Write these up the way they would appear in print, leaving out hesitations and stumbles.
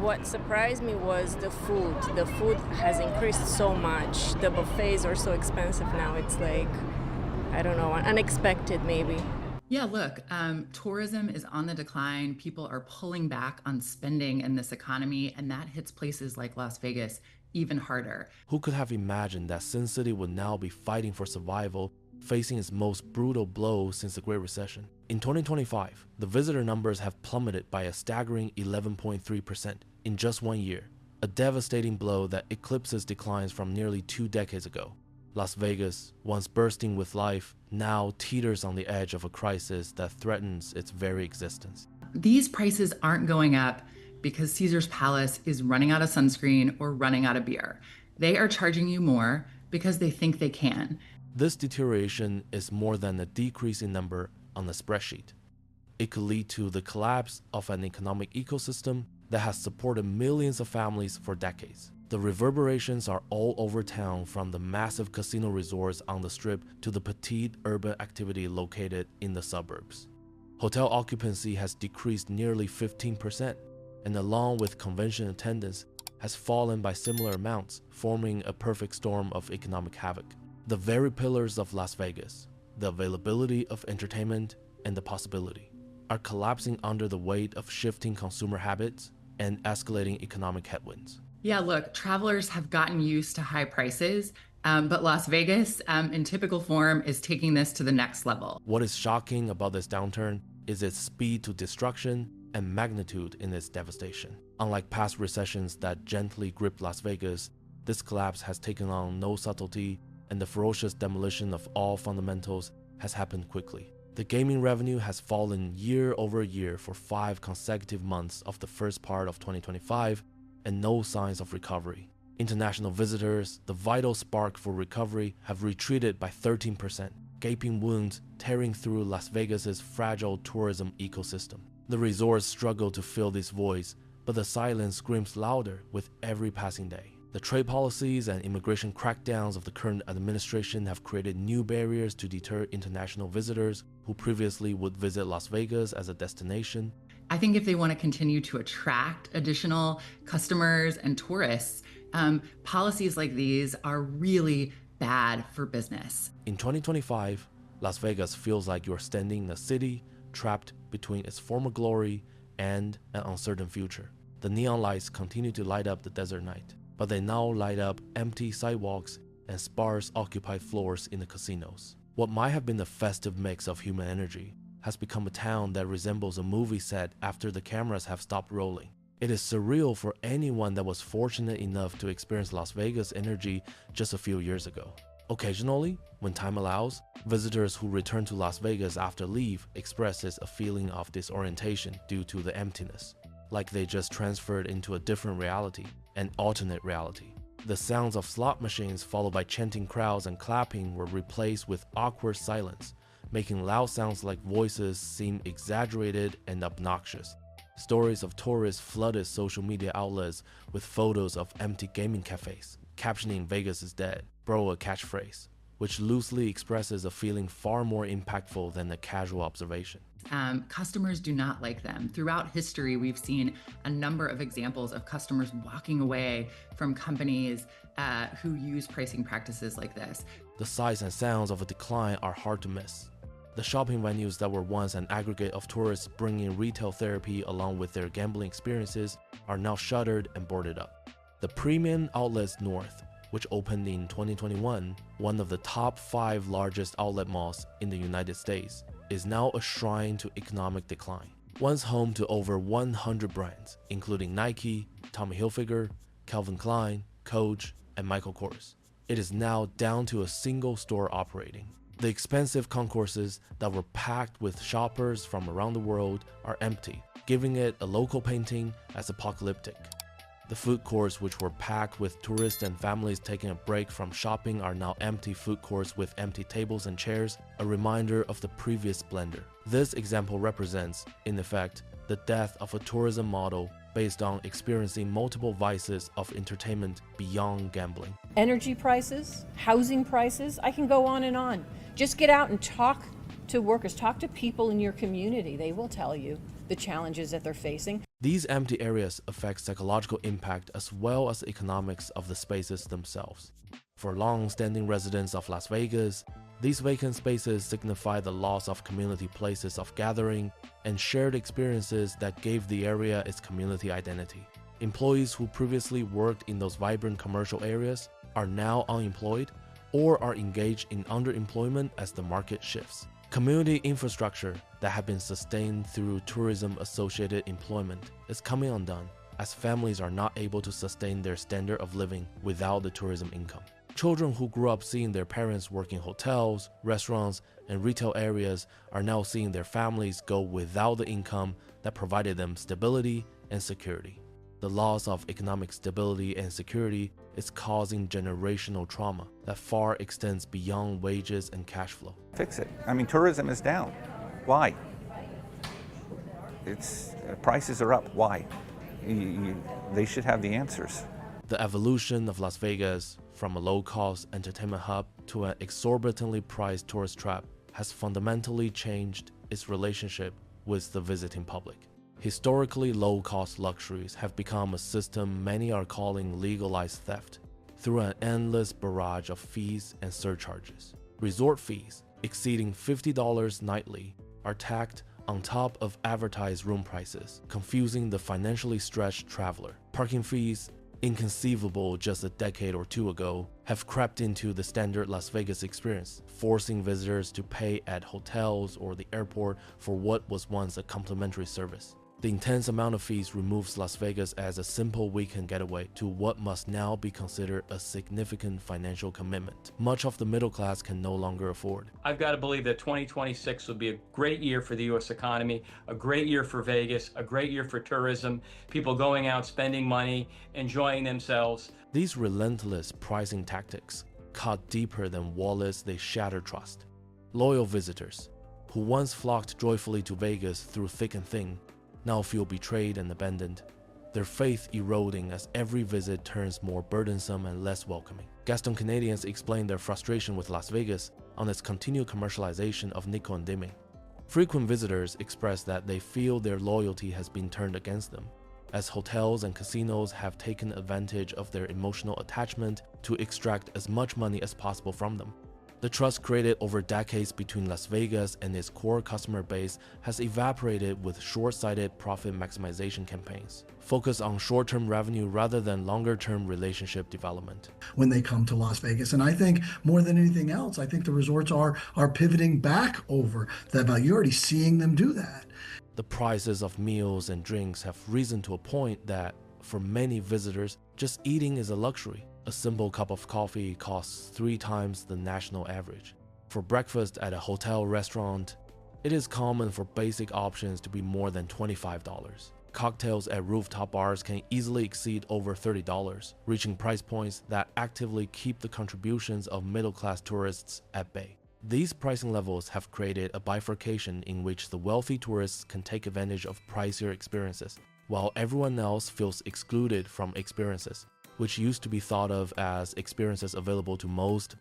What surprised me was the food. The food has increased so much. The buffets are so expensive now. It's like, I don't know, unexpected maybe. Yeah, look, tourism is on the decline. People are pulling back on spending in this economy, and that hits places like Las Vegas even harder. Who could have imagined that Sin City would now be fighting for survival, facing its most brutal blow since the Great Recession? In 2025, the visitor numbers have plummeted by a staggering 11.3% in just 1 year, a devastating blow that eclipses declines from nearly 2 decades ago. Las Vegas, once bursting with life, now teeters on the edge of a crisis that threatens its very existence. These prices aren't going up because Caesar's Palace is running out of sunscreen or running out of beer. They are charging you more because they think they can. This deterioration is more than a decrease in number on the spreadsheet. It could lead to the collapse of an economic ecosystem that has supported millions of families for decades. The reverberations are all over town, from the massive casino resorts on the Strip to the petite urban activity located in the suburbs. Hotel occupancy has decreased nearly 15%, and along with convention attendance, has fallen by similar amounts, forming a perfect storm of economic havoc. The very pillars of Las Vegas, the availability of entertainment and the possibility, are collapsing under the weight of shifting consumer habits and escalating economic headwinds. Yeah, look, travelers have gotten used to high prices, but Las Vegas, in typical form, is taking this to the next level. What is shocking about this downturn is its speed to destruction and magnitude in its devastation. Unlike past recessions that gently gripped Las Vegas, this collapse has taken on no subtlety, and the ferocious demolition of all fundamentals has happened quickly. The gaming revenue has fallen year over year for 5 consecutive months of the first part of 2025, and no signs of recovery. International visitors, the vital spark for recovery, have retreated by 13%, gaping wounds tearing through Las Vegas's fragile tourism ecosystem. The resorts struggle to fill this voice, but the silence screams louder with every passing day. The trade policies and immigration crackdowns of the current administration have created new barriers to deter international visitors who previously would visit Las Vegas as a destination. I think if they want to continue to attract additional customers and tourists, policies like these are really bad for business. In 2025, Las Vegas feels like you're standing in a city trapped between its former glory and an uncertain future. The neon lights continue to light up the desert night, but they now light up empty sidewalks and sparse occupied floors in the casinos. What might have been a festive mix of human energy has become a town that resembles a movie set after the cameras have stopped rolling. It is surreal for anyone that was fortunate enough to experience Las Vegas energy just a few years ago. Occasionally, when time allows, visitors who return to Las Vegas after leave expresses a feeling of disorientation due to the emptiness, like they just transferred into a different reality, an alternate reality. The sounds of slot machines followed by chanting crowds and clapping were replaced with awkward silence, making loud sounds like voices seem exaggerated and obnoxious. Stories of tourists flooded social media outlets with photos of empty gaming cafes, captioning "Vegas is dead," bro, a catchphrase, which loosely expresses a feeling far more impactful than a casual observation. Customers do not like them. Throughout history, we've seen a number of examples of customers walking away from companies who use pricing practices like this. The sights and sounds of a decline are hard to miss. The shopping venues that were once an aggregate of tourists bringing retail therapy along with their gambling experiences are now shuttered and boarded up. The premium outlets North, which opened in 2021, one of the top 5 largest outlet malls in the United States, is now a shrine to economic decline. Once home to over 100 brands, including Nike, Tommy Hilfiger, Calvin Klein, Coach, and Michael Kors, it is now down to a single store operating. The expensive concourses that were packed with shoppers from around the world are empty, giving it a local painting as apocalyptic. The food courts, which were packed with tourists and families taking a break from shopping, are now empty food courts with empty tables and chairs, a reminder of the previous splendor. This example represents, in effect, the death of a tourism model based on experiencing multiple vices of entertainment beyond gambling. Energy prices, housing prices, I can go on and on. Just get out and talk to workers, talk to people in your community. They will tell you the challenges that they're facing. These empty areas affect psychological impact as well as the economics of the spaces themselves. For long-standing residents of Las Vegas, these vacant spaces signify the loss of community places of gathering and shared experiences that gave the area its community identity. Employees who previously worked in those vibrant commercial areas are now unemployed or are engaged in underemployment as the market shifts. Community infrastructure that had been sustained through tourism-associated employment is coming undone, as families are not able to sustain their standard of living without the tourism income. Children who grew up seeing their parents work in hotels, restaurants, and retail areas are now seeing their families go without the income that provided them stability and security. The loss of economic stability and security is causing generational trauma that far extends beyond wages and cash flow. Fix it. I mean, tourism is down. Why? Prices are up. Why? They should have the answers. The evolution of Las Vegas from a low-cost entertainment hub to an exorbitantly priced tourist trap has fundamentally changed its relationship with the visiting public. Historically low-cost luxuries have become a system many are calling legalized theft through an endless barrage of fees and surcharges. Resort fees exceeding $50 nightly are tacked on top of advertised room prices, confusing the financially stretched traveler. Parking fees, inconceivable just a decade or two ago, have crept into the standard Las Vegas experience, forcing visitors to pay at hotels or the airport for what was once a complimentary service. The intense amount of fees removes Las Vegas as a simple weekend getaway to what must now be considered a significant financial commitment much of the middle class can no longer afford. I've got to believe that 2026 will be a great year for the U.S. economy, a great year for Vegas, a great year for tourism, people going out, spending money, enjoying themselves. These relentless pricing tactics cut deeper than wallets they shatter trust. Loyal visitors, who once flocked joyfully to Vegas through thick and thin, now feel betrayed and abandoned, their faith eroding as every visit turns more burdensome and less welcoming. Gaston Canadians explain their frustration with Las Vegas on its continued commercialization of nickel and dimming. Frequent visitors express that they feel their loyalty has been turned against them, as hotels and casinos have taken advantage of their emotional attachment to extract as much money as possible from them. The trust created over decades between Las Vegas and its core customer base has evaporated with short-sighted profit maximization campaigns, focused on short-term revenue rather than longer-term relationship development. When they come to Las Vegas, and I think more than anything else, I think the resorts are pivoting back over that value. You're already seeing them do that. The prices of meals and drinks have risen to a point that, for many visitors, just eating is a luxury. A simple cup of coffee costs 3 times the national average. For breakfast at a hotel restaurant, it is common for basic options to be more than $25. Cocktails at rooftop bars can easily exceed over $30, reaching price points that actively keep the contributions of middle-class tourists at bay. These pricing levels have created a bifurcation in which the wealthy tourists can take advantage of pricier experiences, while everyone else feels excluded from experiences, which used to be thought of as experiences available to most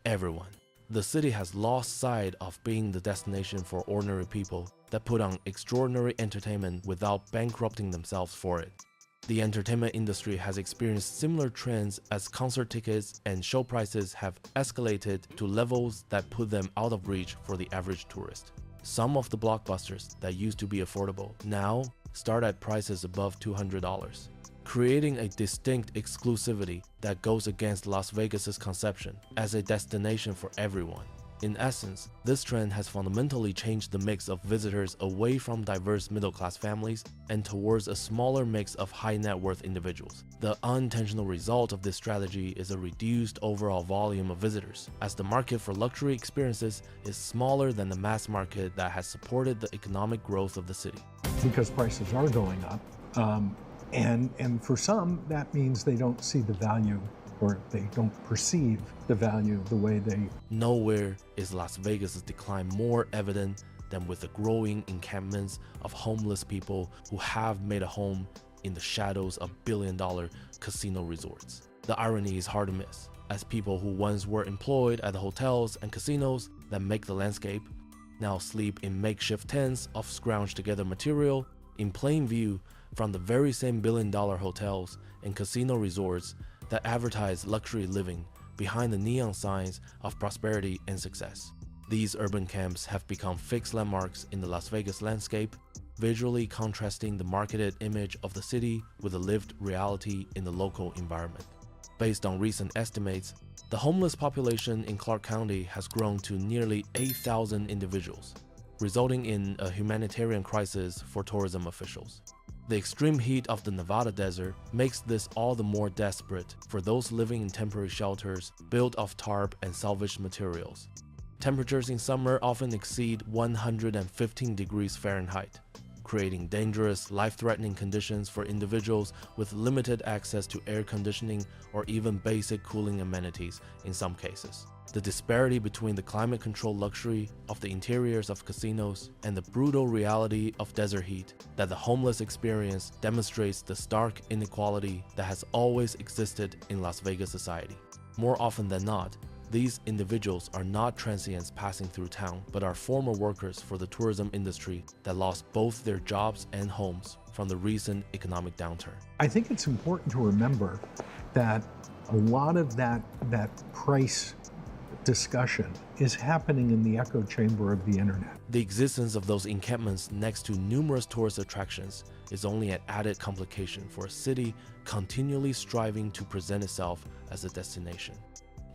everyone. The city has lost sight of being the destination for ordinary people that put on extraordinary entertainment without bankrupting themselves for it. The entertainment industry has experienced similar trends as concert tickets and show prices have escalated to levels that put them out of reach for the average tourist. Some of the blockbusters that used to be affordable now start at prices above $200. Creating a distinct exclusivity that goes against Las Vegas's conception as a destination for everyone. In essence, this trend has fundamentally changed the mix of visitors away from diverse middle-class families and towards a smaller mix of high-net-worth individuals. The unintentional result of this strategy is a reduced overall volume of visitors, as the market for luxury experiences is smaller than the mass market that has supported the economic growth of the city. Because prices are going up, and for some, that means they don't see the value, or they don't perceive the value the way they... Nowhere is Las Vegas' decline more evident than with the growing encampments of homeless people who have made a home in the shadows of billion-dollar casino resorts. The irony is hard to miss, as people who once were employed at the hotels and casinos that make the landscape now sleep in makeshift tents of scrounged-together material in plain view from the very same billion-dollar hotels and casino resorts that advertise luxury living behind the neon signs of prosperity and success. These urban camps have become fixed landmarks in the Las Vegas landscape, visually contrasting the marketed image of the city with the lived reality in the local environment. Based on recent estimates, the homeless population in Clark County has grown to nearly 8,000 individuals, resulting in a humanitarian crisis for tourism officials. The extreme heat of the Nevada desert makes this all the more desperate for those living in temporary shelters built of tarp and salvaged materials. Temperatures in summer often exceed 115 degrees Fahrenheit, creating dangerous, life-threatening conditions for individuals with limited access to air conditioning or even basic cooling amenities in some cases. The disparity between the climate-controlled luxury of the interiors of casinos and the brutal reality of desert heat that the homeless experience demonstrates the stark inequality that has always existed in Las Vegas society. More often than not, these individuals are not transients passing through town, but are former workers for the tourism industry that lost both their jobs and homes from the recent economic downturn. I think it's important to remember that a lot of that price discussion is happening in the echo chamber of the internet. The existence of those encampments next to numerous tourist attractions is only an added complication for a city continually striving to present itself as a destination.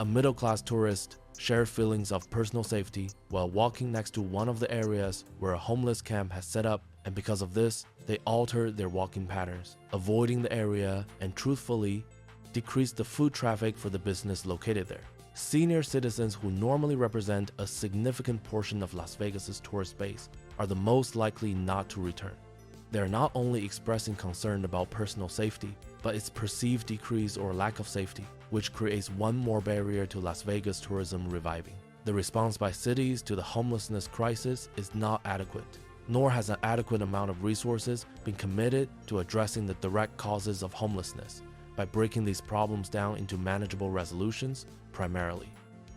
A middle-class tourist shared feelings of personal safety while walking next to one of the areas where a homeless camp has set up, and because of this, they altered their walking patterns, avoiding the area and truthfully decreased the foot traffic for the business located there. Senior citizens who normally represent a significant portion of Las Vegas's tourist base are the most likely not to return. They are not only expressing concern about personal safety, but its perceived decrease or lack of safety, which creates one more barrier to Las Vegas tourism reviving. The response by cities to the homelessness crisis is not adequate, nor has an adequate amount of resources been committed to addressing the direct causes of homelessness by breaking these problems down into manageable resolutions, primarily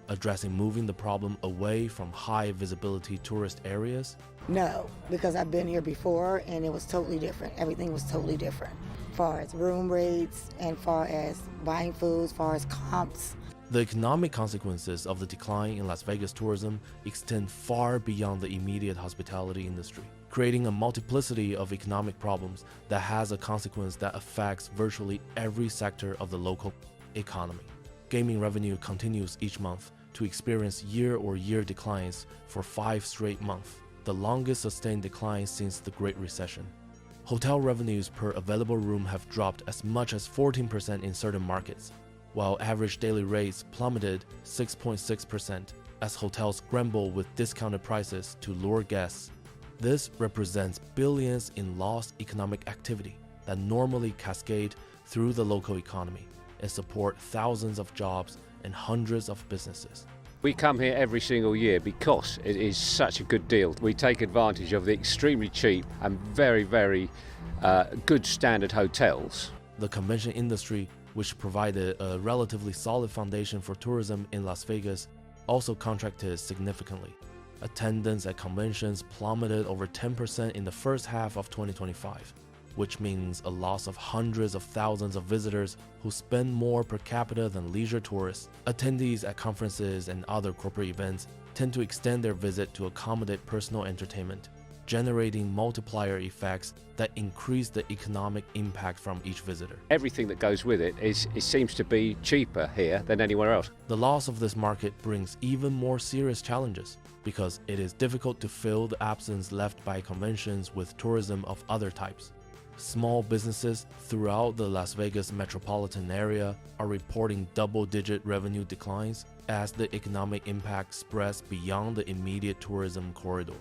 addressing moving the problem away from high visibility tourist areas. No, because I've been here before and it was totally different. Everything was totally different. As far as room rates and far as buying foods, as far as comps. The economic consequences of the decline in Las Vegas tourism extend far beyond the immediate hospitality industry, creating a multiplicity of economic problems that has a consequence that affects virtually every sector of the local economy. Gaming revenue continues each month to experience year-over-year declines for 5 straight months, the longest sustained decline since the Great Recession. Hotel revenues per available room have dropped as much as 14% in certain markets, while average daily rates plummeted 6.6% as hotels scramble with discounted prices to lure guests. This represents billions in lost economic activity that normally cascade through the local economy and support thousands of jobs and hundreds of businesses. We come here every single year because it is such a good deal. We take advantage of the extremely cheap and very, very good standard hotels. The convention industry, which provided a relatively solid foundation for tourism in Las Vegas, also contracted significantly. Attendance at conventions plummeted over 10% in the first half of 2025, which means a loss of hundreds of thousands of visitors who spend more per capita than leisure tourists. Attendees at conferences and other corporate events tend to extend their visit to accommodate personal entertainment, generating multiplier effects that increase the economic impact from each visitor. Everything that goes with it seems to be cheaper here than anywhere else. The loss of this market brings even more serious challenges because it is difficult to fill the absence left by conventions with tourism of other types. Small businesses throughout the Las Vegas metropolitan area are reporting double-digit revenue declines as the economic impact spreads beyond the immediate tourism corridor.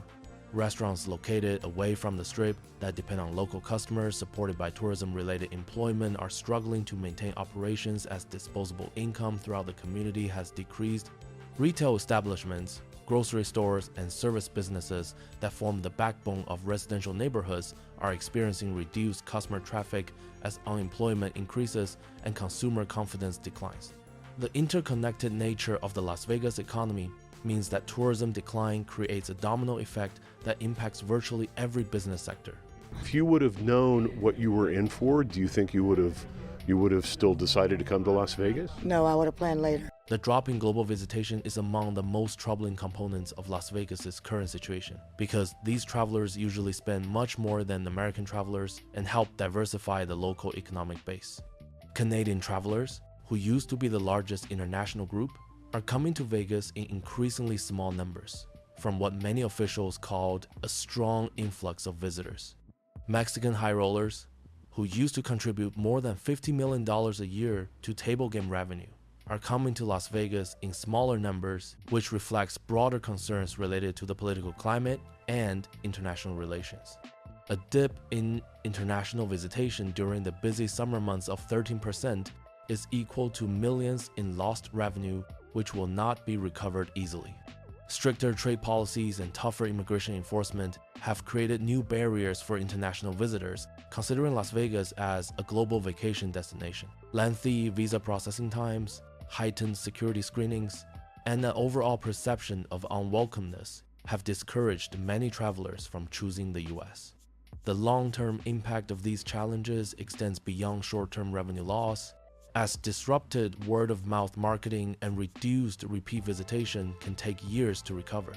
Restaurants located away from the Strip that depend on local customers supported by tourism-related employment are struggling to maintain operations as disposable income throughout the community has decreased. Retail establishments, grocery stores, and service businesses that form the backbone of residential neighborhoods are experiencing reduced customer traffic as unemployment increases and consumer confidence declines. The interconnected nature of the Las Vegas economy means that tourism decline creates a domino effect that impacts virtually every business sector. If you would have known what you were in for, do you think you would have still decided to come to Las Vegas? No, I would have planned later. The drop in global visitation is among the most troubling components of Las Vegas's current situation, because these travelers usually spend much more than American travelers and help diversify the local economic base. Canadian travelers, who used to be the largest international group, are coming to Vegas in increasingly small numbers, from what many officials called a strong influx of visitors. Mexican high rollers, who used to contribute more than $50 million a year to table game revenue, are coming to Las Vegas in smaller numbers, which reflects broader concerns related to the political climate and international relations. A dip in international visitation during the busy summer months of 13% is equal to millions in lost revenue, which will not be recovered easily. Stricter trade policies and tougher immigration enforcement have created new barriers for international visitors, considering Las Vegas as a global vacation destination. Lengthy visa processing times, heightened security screenings, and an overall perception of unwelcomeness have discouraged many travelers from choosing the US. The long-term impact of these challenges extends beyond short-term revenue loss, as disrupted word-of-mouth marketing and reduced repeat visitation can take years to recover.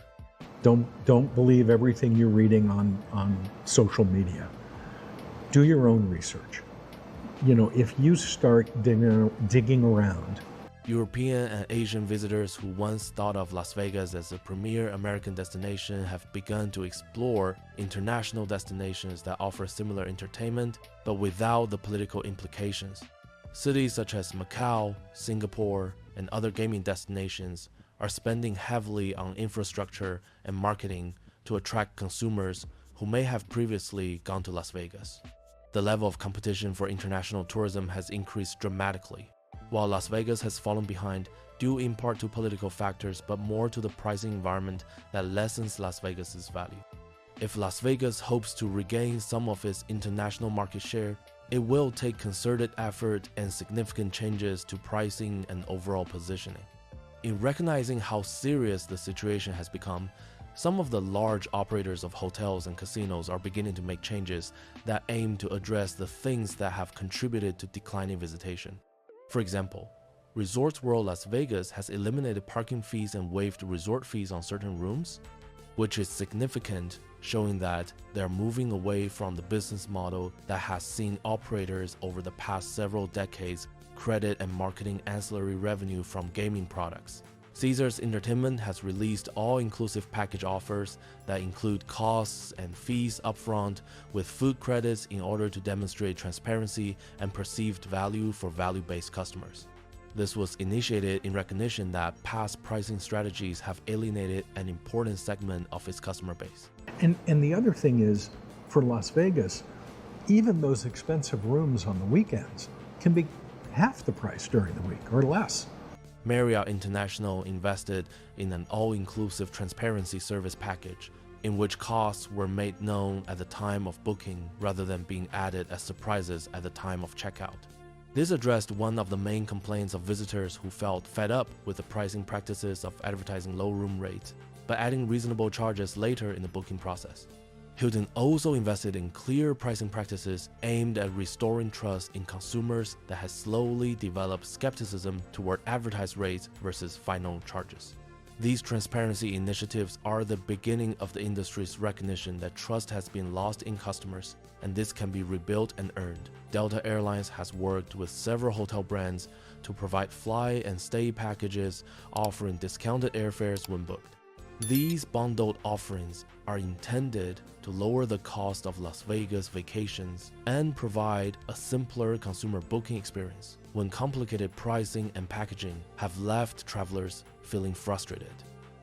Don't believe everything you're reading on social media. Do your own research. If you start digging around. European and Asian visitors who once thought of Las Vegas as a premier American destination have begun to explore international destinations that offer similar entertainment, but without the political implications. Cities such as Macau, Singapore, and other gaming destinations are spending heavily on infrastructure and marketing to attract consumers who may have previously gone to Las Vegas. The level of competition for international tourism has increased dramatically, while Las Vegas has fallen behind due in part to political factors but more to the pricing environment that lessens Las Vegas's value. If Las Vegas hopes to regain some of its international market share, it will take concerted effort and significant changes to pricing and overall positioning. In recognizing how serious the situation has become, some of the large operators of hotels and casinos are beginning to make changes that aim to address the things that have contributed to declining visitation. For example, Resorts World Las Vegas has eliminated parking fees and waived resort fees on certain rooms, which is significant, showing that they're moving away from the business model that has seen operators over the past several decades credit and marketing ancillary revenue from gaming products. Caesars Entertainment has released all-inclusive package offers that include costs and fees upfront with food credits in order to demonstrate transparency and perceived value for value-based customers. This was initiated in recognition that past pricing strategies have alienated an important segment of its customer base. And the other thing is, for Las Vegas, even those expensive rooms on the weekends can be half the price during the week or less. Marriott International invested in an all-inclusive transparency service package in which costs were made known at the time of booking rather than being added as surprises at the time of checkout. This addressed one of the main complaints of visitors who felt fed up with the pricing practices of advertising low room rates, by adding reasonable charges later in the booking process. Hilton also invested in clear pricing practices aimed at restoring trust in consumers that has slowly developed skepticism toward advertised rates versus final charges. These transparency initiatives are the beginning of the industry's recognition that trust has been lost in customers, and this can be rebuilt and earned. Delta Airlines has worked with several hotel brands to provide fly and stay packages offering discounted airfares when booked. These bundled offerings are intended to lower the cost of Las Vegas vacations and provide a simpler consumer booking experience when complicated pricing and packaging have left travelers feeling frustrated.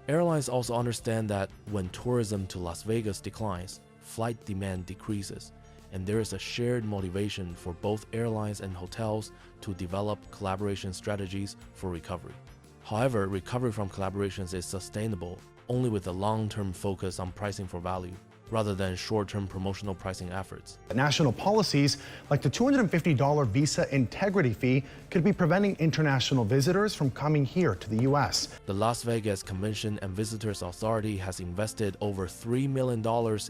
Airlines also understand that when tourism to Las Vegas declines, flight demand decreases, and there is a shared motivation for both airlines and hotels to develop collaboration strategies for recovery. However, recovery from collaborations is sustainable only with a long-term focus on pricing for value, rather than short-term promotional pricing efforts. National policies like the $250 visa integrity fee could be preventing international visitors from coming here to the U.S. The Las Vegas Convention and Visitors Authority has invested over $3 million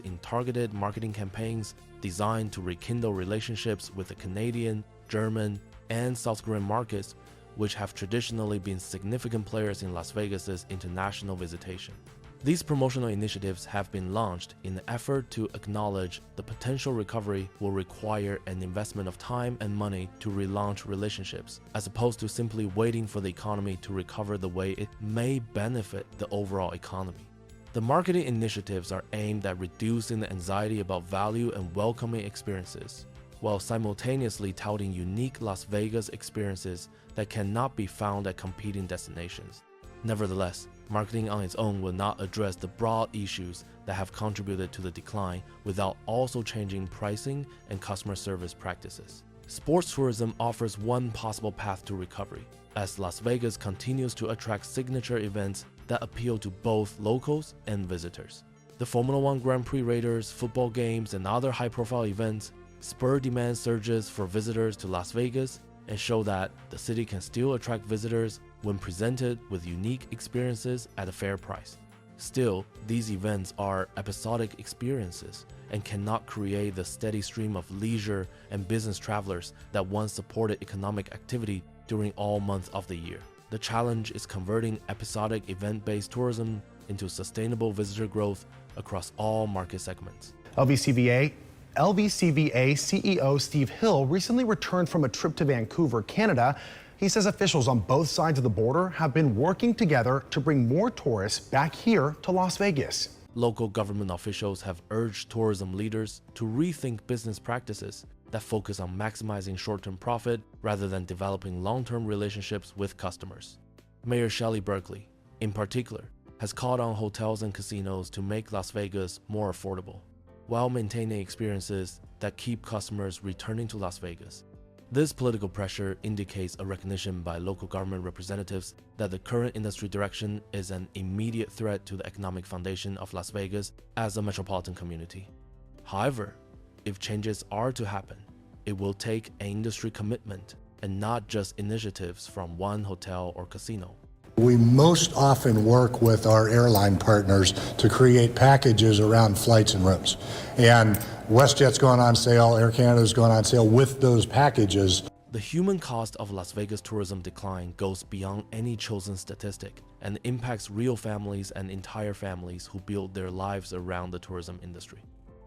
in targeted marketing campaigns designed to rekindle relationships with the Canadian, German, and South Korean markets, which have traditionally been significant players in Las Vegas's international visitation. These promotional initiatives have been launched in an effort to acknowledge the potential recovery will require an investment of time and money to relaunch relationships, as opposed to simply waiting for the economy to recover the way it may benefit the overall economy. The marketing initiatives are aimed at reducing the anxiety about value and welcoming experiences, while simultaneously touting unique Las Vegas experiences that cannot be found at competing destinations. Nevertheless, marketing on its own will not address the broad issues that have contributed to the decline without also changing pricing and customer service practices. Sports tourism offers one possible path to recovery, as Las Vegas continues to attract signature events that appeal to both locals and visitors. The Formula One Grand Prix races, football games, and other high-profile events spur demand surges for visitors to Las Vegas and show that the city can still attract visitors when presented with unique experiences at a fair price. Still, these events are episodic experiences and cannot create the steady stream of leisure and business travelers that once supported economic activity during all months of the year. The challenge is converting episodic event-based tourism into sustainable visitor growth across all market segments. LVCVA CEO Steve Hill recently returned from a trip to Vancouver, Canada. He says officials on both sides of the border have been working together to bring more tourists back here to Las Vegas. Local government officials have urged tourism leaders to rethink business practices that focus on maximizing short-term profit rather than developing long-term relationships with customers. Mayor Shelley Berkeley, in particular, has called on hotels and casinos to make Las Vegas more affordable, while maintaining experiences that keep customers returning to Las Vegas. This political pressure indicates a recognition by local government representatives that the current industry direction is an immediate threat to the economic foundation of Las Vegas as a metropolitan community. However, if changes are to happen, it will take an industry commitment and not just initiatives from one hotel or casino. We most often work with our airline partners to create packages around flights and rooms. And WestJet's going on sale, Air Canada's going on sale with those packages. The human cost of Las Vegas tourism decline goes beyond any chosen statistic and impacts real families and entire families who build their lives around the tourism industry.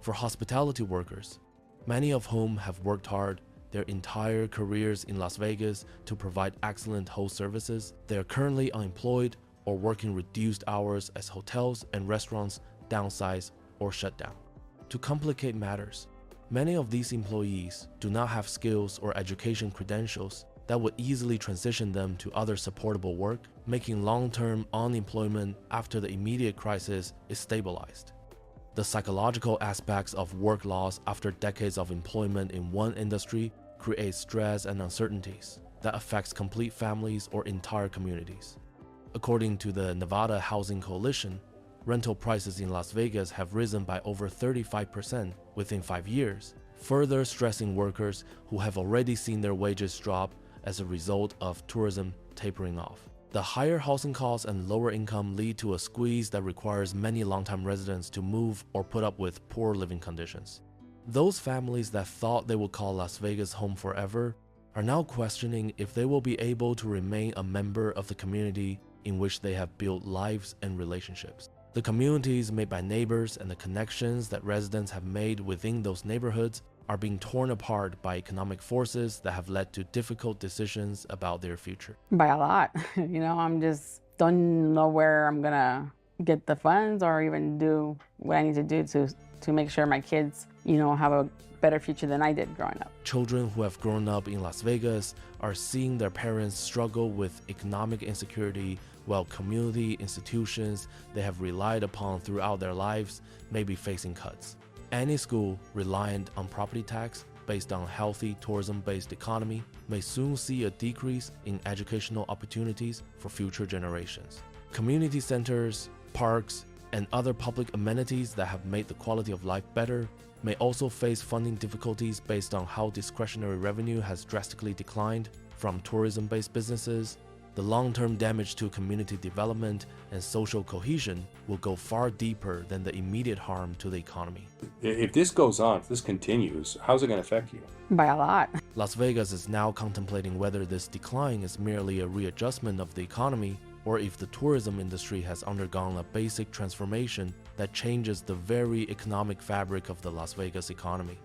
For hospitality workers, many of whom have worked hard their entire careers in Las Vegas to provide excellent host services, they are currently unemployed or working reduced hours as hotels and restaurants downsize or shut down. To complicate matters, many of these employees do not have skills or education credentials that would easily transition them to other supportable work, making long-term unemployment after the immediate crisis is stabilized. The psychological aspects of work loss after decades of employment in one industry create stress and uncertainties that affects complete families or entire communities. According to the Nevada Housing Coalition, rental prices in Las Vegas have risen by over 35% within 5 years, further stressing workers who have already seen their wages drop as a result of tourism tapering off. The higher housing costs and lower income lead to a squeeze that requires many longtime residents to move or put up with poor living conditions. Those families that thought they would call Las Vegas home forever are now questioning if they will be able to remain a member of the community in which they have built lives and relationships. The communities made by neighbors and the connections that residents have made within those neighborhoods are being torn apart by economic forces that have led to difficult decisions about their future. By a lot. I'm just don't know where I'm gonna get the funds or even do what I need to do to make sure my kids, have a better future than I did growing up. Children who have grown up in Las Vegas are seeing their parents struggle with economic insecurity, while community institutions they have relied upon throughout their lives may be facing cuts. Any school reliant on property tax based on a healthy tourism-based economy may soon see a decrease in educational opportunities for future generations. Community centers, parks, and other public amenities that have made the quality of life better may also face funding difficulties based on how discretionary revenue has drastically declined from tourism-based businesses, The long-term damage to community development and social cohesion will go far deeper than the immediate harm to the economy. If this goes on, if this continues, how's it going to affect you? By a lot. Las Vegas is now contemplating whether this decline is merely a readjustment of the economy or if the tourism industry has undergone a basic transformation that changes the very economic fabric of the Las Vegas economy.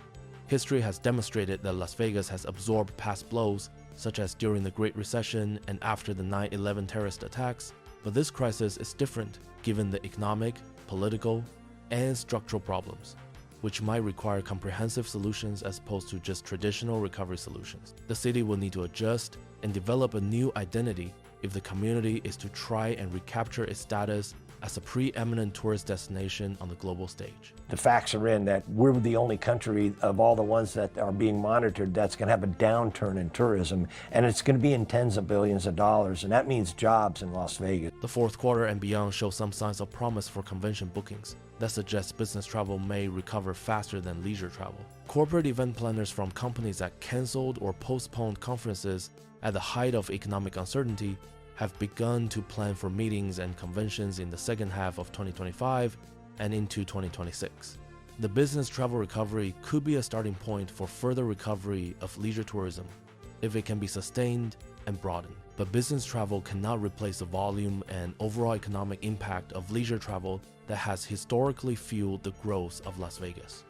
History has demonstrated that Las Vegas has absorbed past blows, such as during the Great Recession and after the 9/11 terrorist attacks, but this crisis is different given the economic, political, and structural problems, which might require comprehensive solutions as opposed to just traditional recovery solutions. The city will need to adjust and develop a new identity if the community is to try and recapture its status as a preeminent tourist destination on the global stage. The facts are in that we're the only country of all the ones that are being monitored that's going to have a downturn in tourism, and it's going to be in tens of billions of dollars, and that means jobs in Las Vegas. The fourth quarter and beyond show some signs of promise for convention bookings that suggests business travel may recover faster than leisure travel. Corporate event planners from companies that canceled or postponed conferences at the height of economic uncertainty have begun to plan for meetings and conventions in the second half of 2025 and into 2026. The business travel recovery could be a starting point for further recovery of leisure tourism if it can be sustained and broadened. But business travel cannot replace the volume and overall economic impact of leisure travel that has historically fueled the growth of Las Vegas.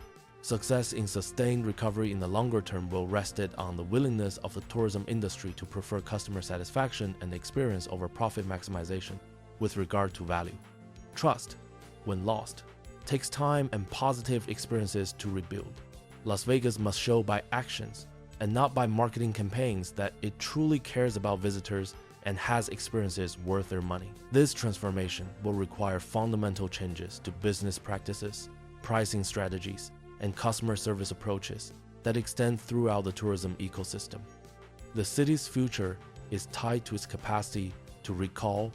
Success in sustained recovery in the longer term will rest it on the willingness of the tourism industry to prefer customer satisfaction and experience over profit maximization with regard to value. Trust, when lost, takes time and positive experiences to rebuild. Las Vegas must show by actions and not by marketing campaigns that it truly cares about visitors and has experiences worth their money. This transformation will require fundamental changes to business practices, pricing strategies, and customer service approaches that extend throughout the tourism ecosystem. The city's future is tied to its capacity to recall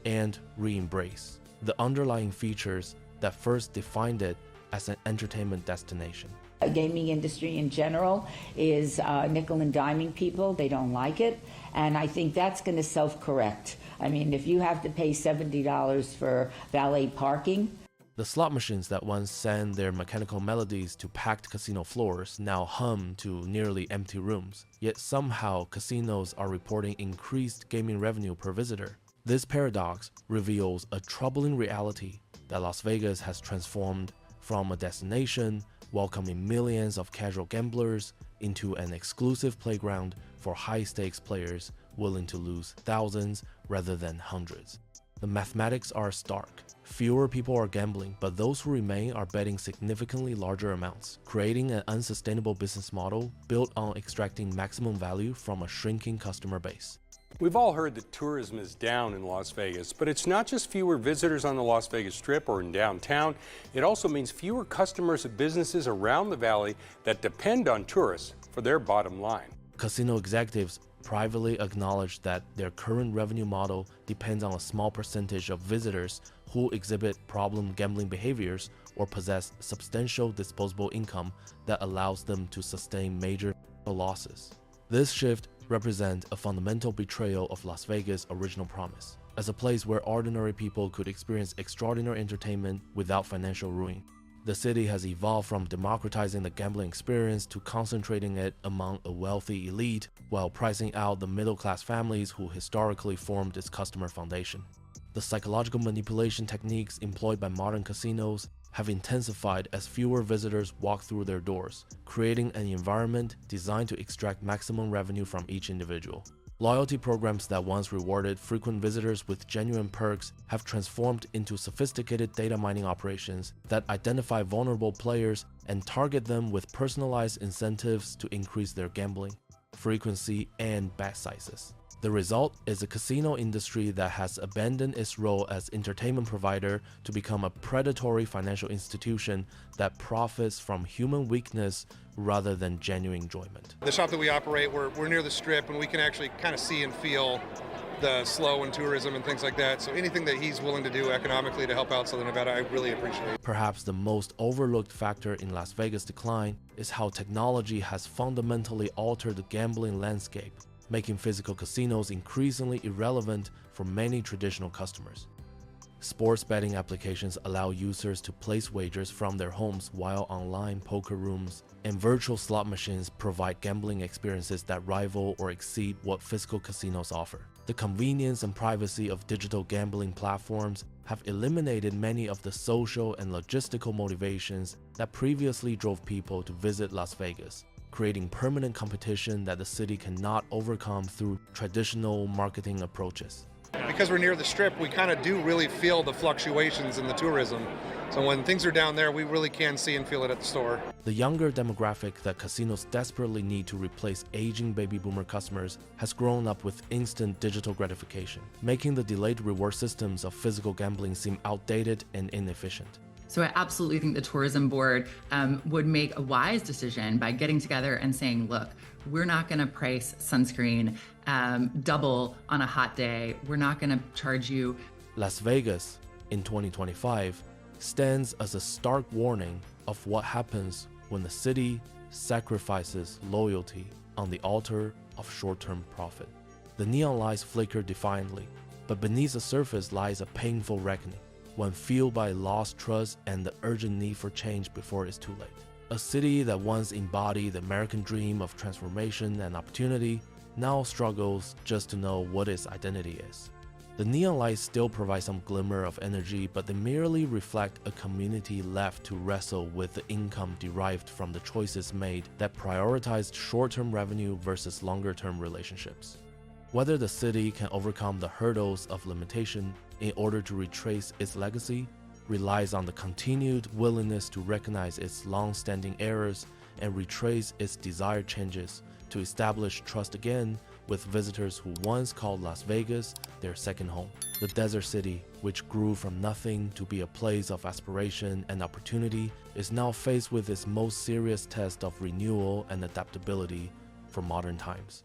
and re-embrace the underlying features that first defined it as an entertainment destination. The gaming industry in general is nickel and diming people. They don't like it. And I think that's going to self-correct. I mean, if you have to pay $70 for valet parking. The slot machines that once sang their mechanical melodies to packed casino floors now hum to nearly empty rooms, yet somehow casinos are reporting increased gaming revenue per visitor. This paradox reveals a troubling reality that Las Vegas has transformed from a destination welcoming millions of casual gamblers into an exclusive playground for high-stakes players willing to lose thousands rather than hundreds. The mathematics are stark. Fewer people are gambling, but those who remain are betting significantly larger amounts, creating an unsustainable business model built on extracting maximum value from a shrinking customer base. We've all heard that tourism is down in Las Vegas, but it's not just fewer visitors on the Las Vegas Strip or in downtown. It also means fewer customers of businesses around the valley that depend on tourists for their bottom line. Casino executives privately acknowledge that their current revenue model depends on a small percentage of visitors who exhibit problem gambling behaviors or possess substantial disposable income that allows them to sustain major losses. This shift represents a fundamental betrayal of Las Vegas' original promise, as a place where ordinary people could experience extraordinary entertainment without financial ruin. The city has evolved from democratizing the gambling experience to concentrating it among a wealthy elite while pricing out the middle-class families who historically formed its customer foundation. The psychological manipulation techniques employed by modern casinos have intensified as fewer visitors walk through their doors, creating an environment designed to extract maximum revenue from each individual. Loyalty programs that once rewarded frequent visitors with genuine perks have transformed into sophisticated data mining operations that identify vulnerable players and target them with personalized incentives to increase their gambling frequency and bet sizes. The result is a casino industry that has abandoned its role as entertainment provider to become a predatory financial institution that profits from human weakness rather than genuine enjoyment. The shop that we operate, we're near the Strip, and we can actually kind of see and feel the slow in tourism and things like that. So anything that he's willing to do economically to help out Southern Nevada, I really appreciate. Perhaps the most overlooked factor in Las Vegas' decline is how technology has fundamentally altered the gambling landscape. making physical casinos increasingly irrelevant for many traditional customers. Sports betting applications allow users to place wagers from their homes, while online poker rooms and virtual slot machines provide gambling experiences that rival or exceed what physical casinos offer. The convenience and privacy of digital gambling platforms have eliminated many of the social and logistical motivations that previously drove people to visit Las Vegas, creating permanent competition that the city cannot overcome through traditional marketing approaches. Because we're near the Strip, we kind of do really feel the fluctuations in the tourism. So when things are down there, we really can see and feel it at the store. The younger demographic that casinos desperately need to replace aging baby boomer customers has grown up with instant digital gratification, making the delayed reward systems of physical gambling seem outdated and inefficient. So I absolutely think the tourism board would make a wise decision by getting together and saying, look, we're not going to price sunscreen double on a hot day. We're not going to charge you. Las Vegas in 2025 stands as a stark warning of what happens when the city sacrifices loyalty on the altar of short-term profit. The neon lights flicker defiantly, but beneath the surface lies a painful reckoning, one fueled by lost trust and the urgent need for change before it's too late. A city that once embodied the American dream of transformation and opportunity now struggles just to know what its identity is. The neon lights still provide some glimmer of energy, but they merely reflect a community left to wrestle with the income derived from the choices made that prioritized short-term revenue versus longer-term relationships. Whether the city can overcome the hurdles of limitation in order to retrace its legacy relies on the continued willingness to recognize its long-standing errors and retrace its desired changes to establish trust again with visitors who once called Las Vegas their second home. The desert city, which grew from nothing to be a place of aspiration and opportunity, is now faced with its most serious test of renewal and adaptability for modern times.